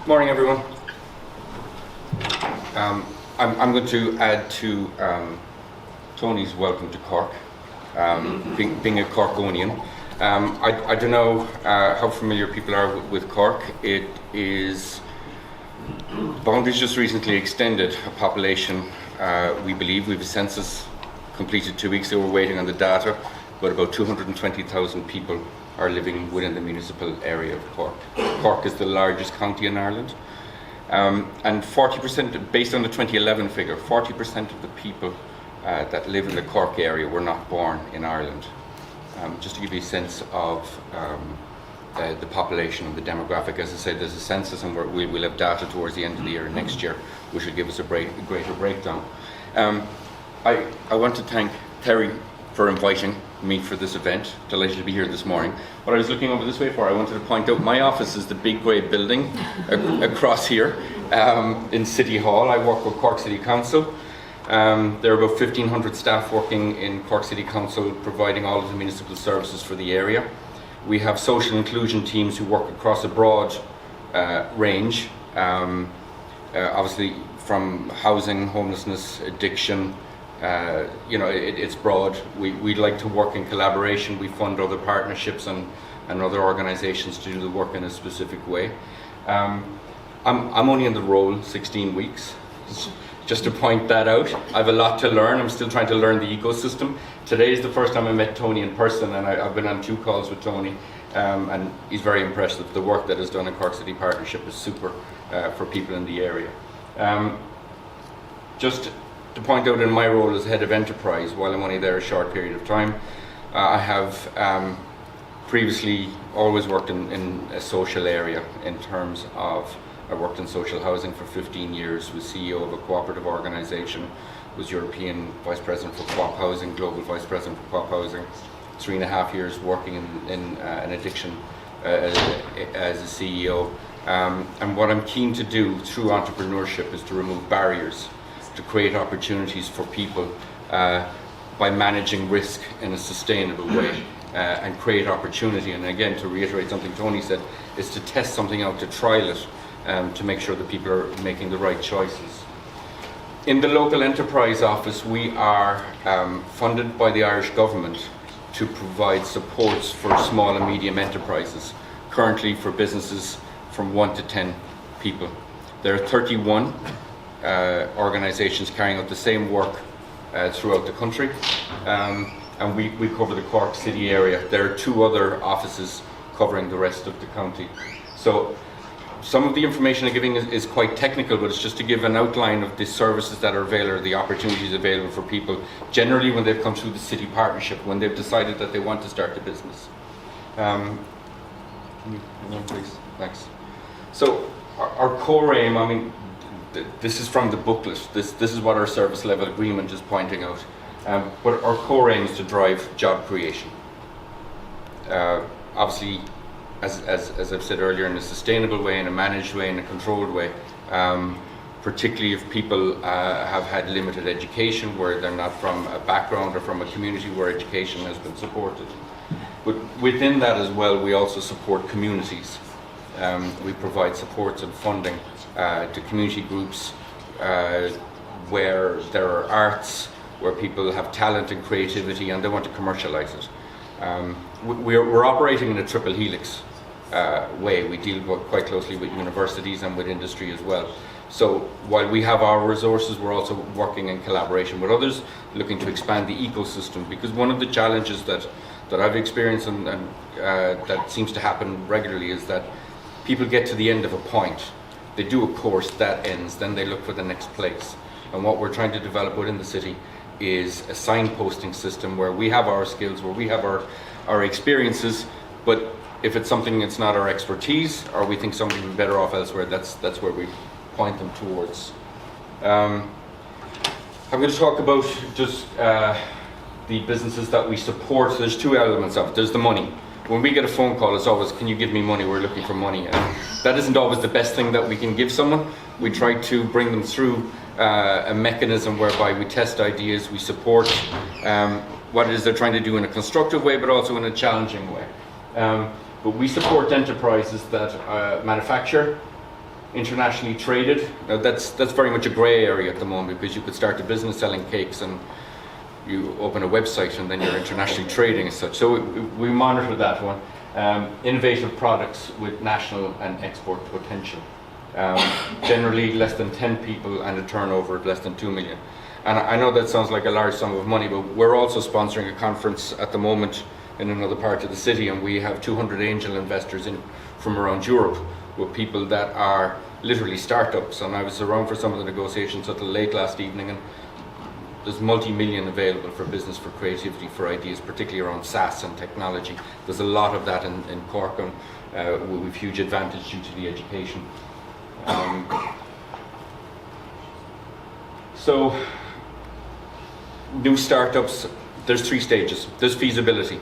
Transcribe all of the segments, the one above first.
Morning, everyone. I'm going to add to Tony's welcome to Cork, being a Corkonian. I don't know how familiar people are with Cork. It is, boundaries just recently extended a population, we believe. We have a census completed 2 weeks ago. We're waiting on the data, but about 220,000 people are living within the municipal area of Cork. Cork is the largest county in Ireland. And 40%, based on the 2011 figure, 40% of the people that live in the Cork area were not born in Ireland. Just to give you a sense of the population and the demographic, as I said, there's a census, and we'll have data towards the end of the year next year, which will give us a greater breakdown. I want to thank Terry for inviting me for this event. Delighted to be here this morning. What I was looking over this way for, I wanted to point out my office is the big grey building across here in City Hall. I work with Cork City Council. There are about 1,500 staff working in Cork City Council, providing all of the municipal services for the area. We have social inclusion teams who work across a broad range, obviously from housing, homelessness, addiction. It's broad. We like to work in collaboration. We fund other partnerships and other organisations to do the work in a specific way. I'm only in the role 16 weeks, just to point that out. I have a lot to learn. I'm still trying to learn the ecosystem. Today is the first time I met Tony in person, and I've been on 2 calls with Tony, and he's very impressed with the work that is done in Cork City Partnership is super for people in the area. Just to point out, in my role as head of enterprise, while I'm only there a short period of time, I have previously always worked in a social area in terms of, I worked in social housing for 15 years, was CEO of a cooperative organisation, was European Vice President for Co-op Housing, Global Vice President for Co-op Housing, 3.5 years working in an addiction as a CEO. And what I'm keen to do through entrepreneurship is to remove barriers, to create opportunities for people by managing risk in a sustainable way and create opportunity. And again, to reiterate something Tony said, is to test something out, to trial it, to make sure that people are making the right choices. In the local enterprise office, we are funded by the Irish government to provide supports for small and medium enterprises, currently for businesses from 1 to 10 people. There are 31 organisations carrying out the same work throughout the country, and we cover the Cork City area. There are 2 other offices covering the rest of the county. So some of the information I'm giving is quite technical, but it's just to give an outline of the services that are available, the opportunities available for people, generally when they've come through the city partnership, when they've decided that they want to start a business. Can you go on, please? Thanks. So our core aim, I mean, this is from the booklet. This is what our service level agreement is pointing out. But our core aim is to drive job creation. Obviously, as I've said earlier, in a sustainable way, in a managed way, in a controlled way. Particularly if people have had limited education, where they're not from a background or from a community where education has been supported. But within that as well, we also support communities. We provide supports and funding to community groups where there are arts, where people have talent and creativity and they want to commercialise it. We're operating in a triple helix way. We deal quite closely with universities and with industry as well. So while we have our resources, we're also working in collaboration with others, looking to expand the ecosystem, because one of the challenges that I've experienced and that seems to happen regularly is that people get to the end of a point. They do a course, that ends, then they look for the next place. And what we're trying to develop within the city is a signposting system where we have our skills, where we have our experiences, but if it's something that's not our expertise, or we think somebody would be better off elsewhere, that's where we point them towards. I'm going to talk about just the businesses that we support. There's 2 elements of it. There's the money. When we get a phone call, it's always, can you give me money? We're looking for money. And that isn't always the best thing that we can give someone. We try to bring them through a mechanism whereby we test ideas, we support what it is they're trying to do in a constructive way, but also in a challenging way. But we support enterprises that manufacture, internationally traded. Now that's very much a grey area at the moment, because you could start a business selling cakes and you open a website and then you're internationally trading as such. So we monitor that one. Innovative products with national and export potential. Generally less than 10 people and a turnover of less than 2 million. And I know that sounds like a large sum of money, but we're also sponsoring a conference at the moment in another part of the city, and we have 200 angel investors in from around Europe, with people that are literally startups. And I was around for some of the negotiations until late last evening, and there's multi-million available for business, for creativity, for ideas, particularly around SaaS and technology. There's a lot of that in Cork, and with huge advantage due to the education. So, new startups, there's 3 stages. There's feasibility.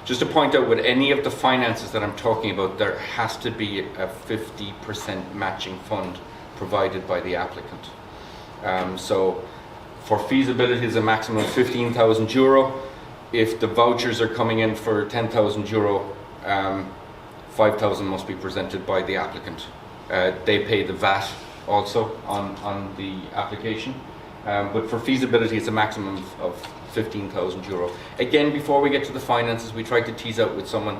Just to point out, with any of the finances that I'm talking about, there has to be a 50% matching fund provided by the applicant. So for feasibility is a maximum of €15,000. If the vouchers are coming in for €10,000, 5,000 must be presented by the applicant. They pay the VAT also on the application. But for feasibility, it's a maximum of €15,000. Again, before we get to the finances, we try to tease out with someone,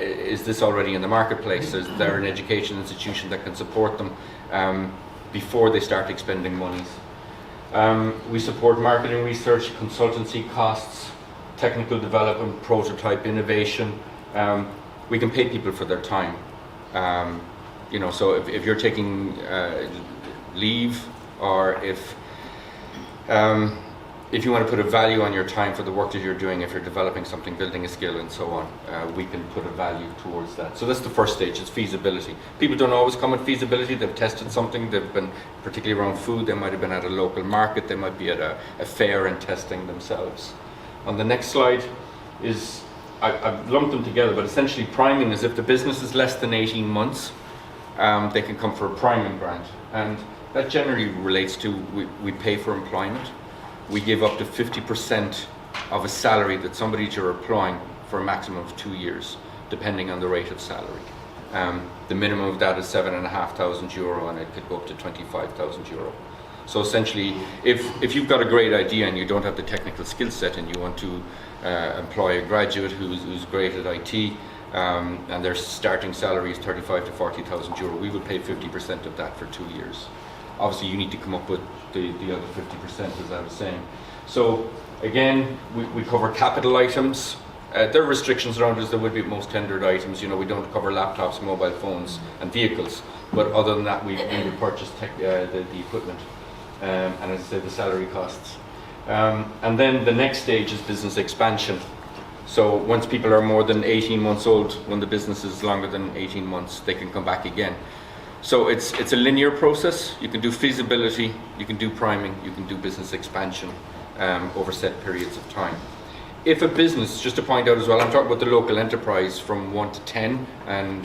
is this already in the marketplace? Is there an education institution that can support them before they start expending monies? We support marketing research, consultancy costs, technical development, prototype innovation. We can pay people for their time. So if you're taking leave, or if you want to put a value on your time for the work that you're doing, if you're developing something, building a skill and so on, we can put a value towards that. So that's the first stage, is feasibility. People don't always come at feasibility. They've tested something, they've been, particularly around food, they might have been at a local market, they might be at a fair and testing themselves. On the next slide is, I've lumped them together, but essentially priming is if the business is less than 18 months, they can come for a priming grant. And that generally relates to, we pay for employment. We give up to 50% of a salary that somebody you're employing for a maximum of 2 years, depending on the rate of salary. The minimum of that is €7,500, and it could go up to €25,000. So essentially, if you've got a great idea and you don't have the technical skill set, and you want to employ a graduate who's great at IT, and their starting salary is €35,000 to €40,000, we would pay 50% of that for 2 years. Obviously, you need to come up with the other 50%, as I was saying. So again, we cover capital items. There are restrictions around as there would be at most tendered items. We don't cover laptops, mobile phones and vehicles, but other than that, we would purchase the equipment, and as I said, the salary costs. And then the next stage is business expansion. So once people are more than 18 months old, when the business is longer than 18 months, they can come back again. So it's a linear process. You can do feasibility, you can do priming, you can do business expansion over set periods of time. If a business, just to point out as well, I'm talking about the local enterprise from 1 to 10 and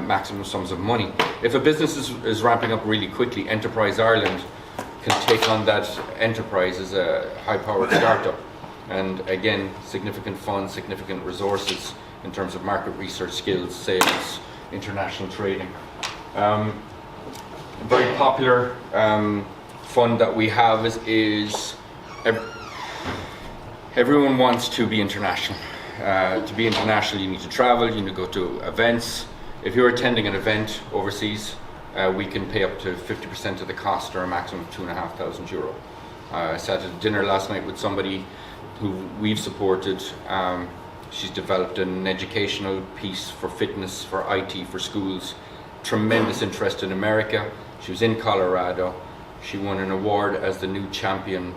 maximum sums of money. If a business is ramping up really quickly, Enterprise Ireland can take on that enterprise as a high-powered startup. And again, significant funds, significant resources in terms of market research, skills, sales, international trading. Very popular fund that we have is everyone wants to be international. To be international, you need to travel, you need to go to events. If you're attending an event overseas, we can pay up to 50% of the cost, or a maximum of €2,500. I sat at dinner last night with somebody who we've supported. She's developed an educational piece for fitness, for IT, for schools. Tremendous interest in America. She was in Colorado. She won an award as the new champion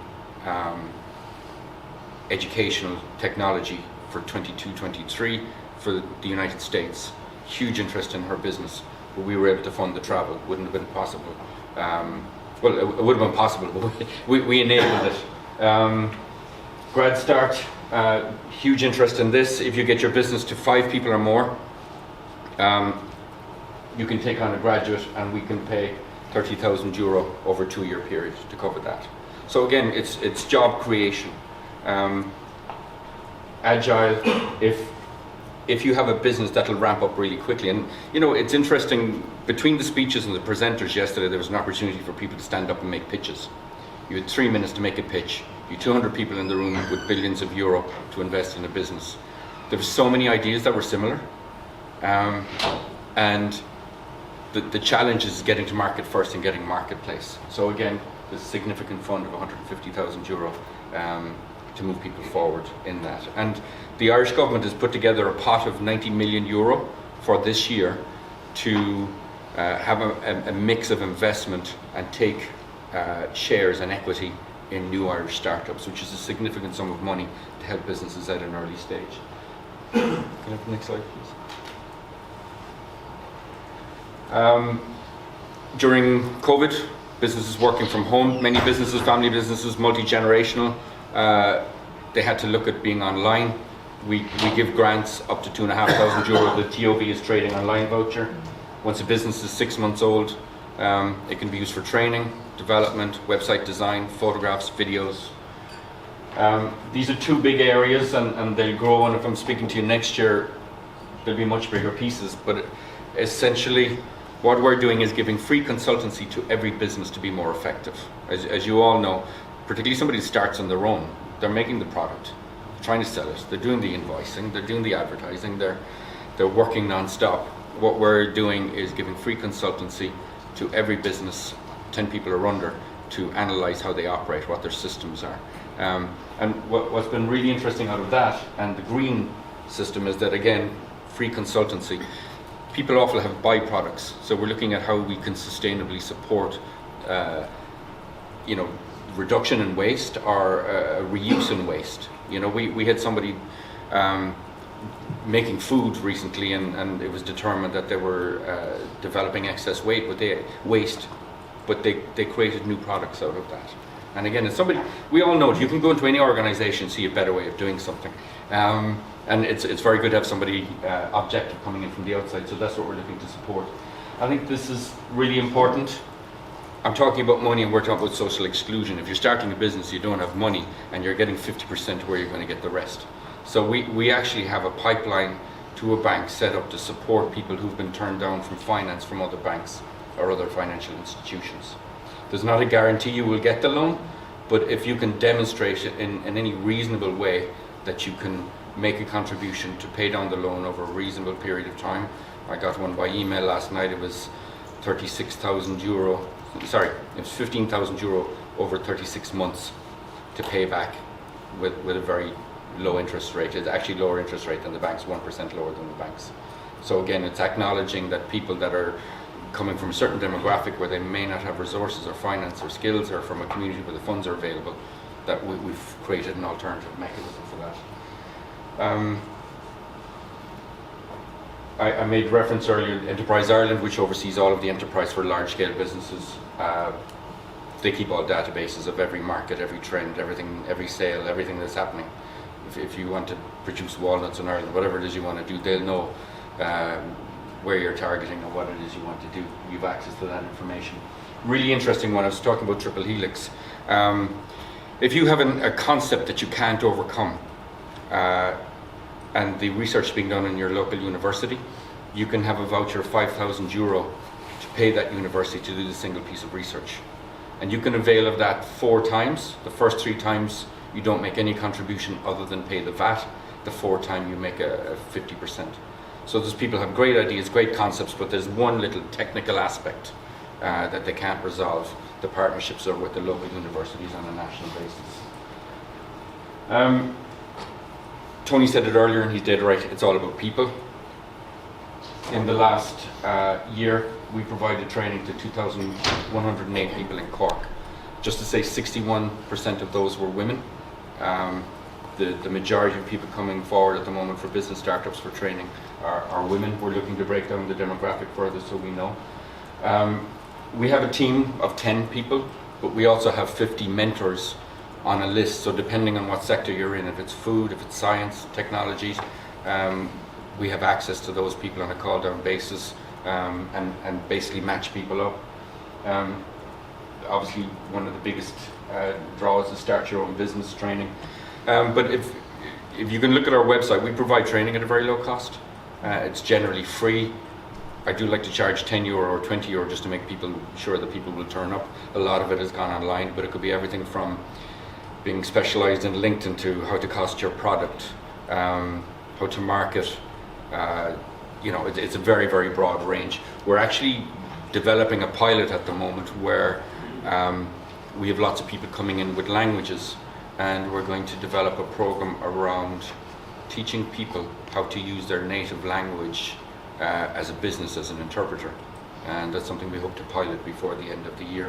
educational technology for 22-23 for the United States. Huge interest in her business, but we were able to fund the travel. Wouldn't have been possible. Well, it would have been possible, but we enabled it. Grad Start, huge interest in this. If you get your business to 5 people or more, you can take on a graduate, and we can pay €30,000 over a 2-year period to cover that. So again, it's job creation. Agile, if if you have a business that'll ramp up really quickly. And you know, it's interesting, between the speeches and the presenters yesterday, there was an opportunity for people to stand up and make pitches. You had 3 minutes to make a pitch. You had 200 people in the room with billions of euro to invest in a business. There were so many ideas that were similar. And the challenge is getting to market first and getting marketplace. So again, there's a significant fund of 150,000 euro to move people forward in that. And the Irish government has put together a pot of 90 million euro for this year to have a mix of investment and take shares and equity in new Irish startups, which is a significant sum of money to help businesses at an early stage. Can I have the next slide, please? During COVID, businesses working from home, many businesses, family businesses, multi-generational, they had to look at being online. We give grants up to €2,500. The TOV is trading online voucher. Once a business is 6 months old, it can be used for training, development, website design, photographs, videos. These are 2 big areas, and they'll grow, and if I'm speaking to you next year, there'll be much bigger pieces. But essentially, what we're doing is giving free consultancy to every business to be more effective. As you all know, particularly somebody who starts on their own, they're making the product, trying to sell it, they're doing the invoicing, they're doing the advertising, they're working non-stop. What we're doing is giving free consultancy to every business, 10 people or under, to analyze how they operate, what their systems are. And what's been really interesting out of that and the green system is that, again, free consultancy. People often have byproducts, so we're looking at how we can sustainably support, reduction in waste or reuse in waste. You know, we had somebody making food recently, and it was determined that they were developing excess weight, but they created new products out of that. And again, it's somebody, we all know it. You can go into any organization and see a better way of doing something. And it's very good to have somebody objective coming in from the outside, so that's what we're looking to support. I think this is really important. I'm talking about money and we're talking about social exclusion. If you're starting a business, you don't have money and you're getting 50% where you're going to get the rest. So we actually have a pipeline to a bank set up to support people who've been turned down from finance from other banks or other financial institutions. There's not a guarantee you will get the loan, but if you can demonstrate it in any reasonable way that you can make a contribution to pay down the loan over a reasonable period of time. I got one by email last night. It was 36,000 euro. Sorry, it was 15,000 euro over 36 months to pay back with a very low interest rate. It's actually lower interest rate than the banks, 1% lower than the banks. So again, it's acknowledging that people that are coming from a certain demographic where they may not have resources or finance or skills, or from a community where the funds are available, that we've created an alternative mechanism for that. I made reference earlier to Enterprise Ireland, which oversees all of the enterprise for large-scale businesses. They keep all databases of every market, every trend, everything, every sale, everything that's happening. If you want to produce walnuts in Ireland, whatever it is you want to do, they'll know where you're targeting and what it is you want to do. You have access to that information. Really interesting one. I was talking about triple helix. If you have a concept that you can't overcome, and the research being done in your local university, you can have a voucher of 5,000 euro to pay that university to do the single piece of research. And you can avail of that 4 times. The first 3 times you don't make any contribution other than pay the VAT. The 4th time you make a 50%. So those people have great ideas, great concepts, but there's one little technical aspect that they can't resolve. The partnerships are with the local universities on a national basis. Tony said it earlier, and he's dead right, it's all about people. In the last year, we provided training to 2,108 people in Cork. Just to say, 61% of those were women. The majority of people coming forward at the moment for business startups for training are women. We're looking to break down the demographic further so we know. We have a team of 10 people, but we also have 50 mentors on a list, so depending on what sector you're in, if it's food, if it's science, technologies, we have access to those people on a call down basis and basically match people up. Obviously one of the biggest draws is start your own business training, but if you can look at our website, we provide training at a very low cost. It's generally free. I do like to charge €10 or €20 just to make people sure that people will turn up. A lot of it has gone online, but it could be everything from being specialized and linked into how to cost your product, how to market. It's a very, very broad range. We're actually developing a pilot at the moment where we have lots of people coming in with languages, and we're going to develop a program around teaching people how to use their native language as a business, as an interpreter, and that's something we hope to pilot before the end of the year.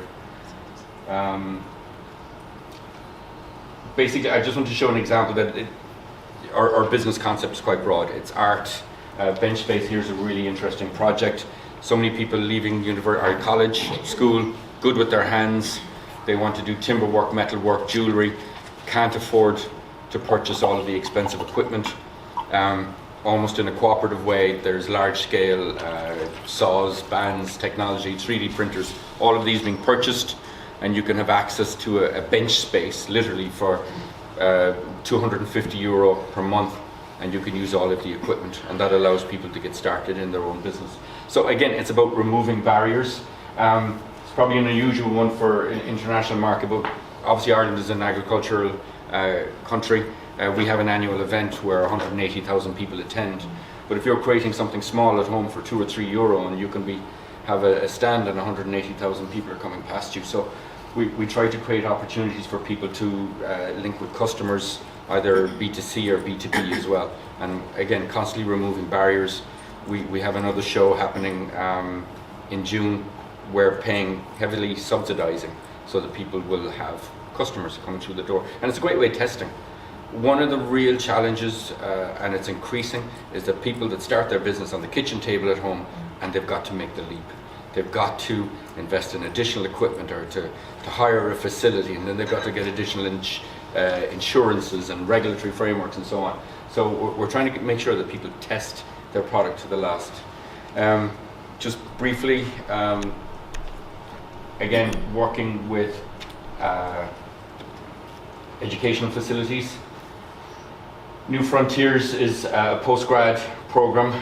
Basically, I just want to show an example that our business concept is quite broad. It's art. Bench Space here is a really interesting project. So many people leaving college, school, good with their hands. They want to do timber work, metal work, jewellery, can't afford to purchase all of the expensive equipment. Almost in a cooperative way, there's large-scale saws, bands, technology, 3D printers, all of these being purchased, and you can have access to a bench space literally for €250 per month, and you can use all of the equipment, and that allows people to get started in their own business. So again, it's about removing barriers. It's probably an unusual one for an international market, but obviously Ireland is an agricultural country. We have an annual event where 180,000 people attend, but if you're creating something small at home for €2 or €3 and you can have a stand and 180,000 people are coming past you. So we try to create opportunities for people to link with customers, either B2C or B2B as well, and again, constantly removing barriers. We have another show happening in June. We're paying heavily subsidizing so that people will have customers coming through the door, and it's a great way of testing. One of the real challenges, and it's increasing, is that people that start their business on the kitchen table at home, and they've got to make the leap. They've got to invest in additional equipment or to hire a facility, and then they've got to get additional insurances and regulatory frameworks and so on. So we're trying to make sure that people test their product to the last. Just briefly, again, working with educational facilities. New Frontiers is a postgrad program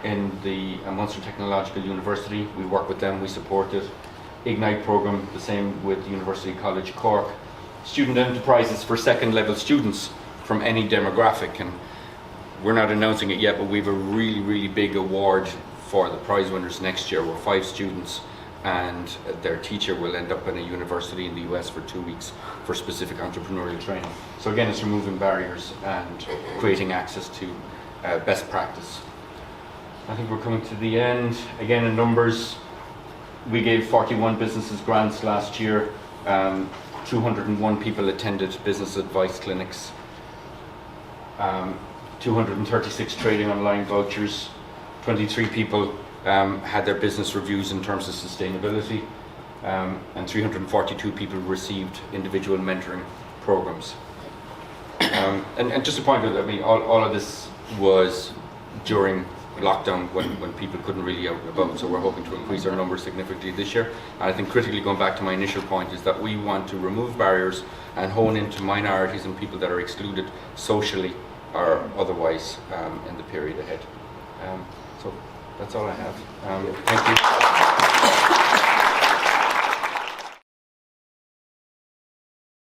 in the Munster Technological University. We work with them, we support it. Ignite program, the same with University College Cork. Student enterprises for second level students from any demographic, and we're not announcing it yet, but we have a really, really big award for the prize winners next year. We're 5 students, and their teacher will end up in a university in the US for 2 weeks for specific entrepreneurial training. So again, it's removing barriers and creating access to best practice. I think we're coming to the end. Again, in numbers, we gave 41 businesses grants last year. 201 people attended business advice clinics. 236 trading online vouchers. 23 people had their business reviews in terms of sustainability, and 342 people received individual mentoring programs. And just to point out, I mean, all of this was during lockdown when people couldn't really out and about, so we're hoping to increase our numbers significantly this year. And I think critically, going back to my initial point, is that we want to remove barriers and hone into minorities and people that are excluded socially or otherwise in the period ahead. So that's all I have. Thank you.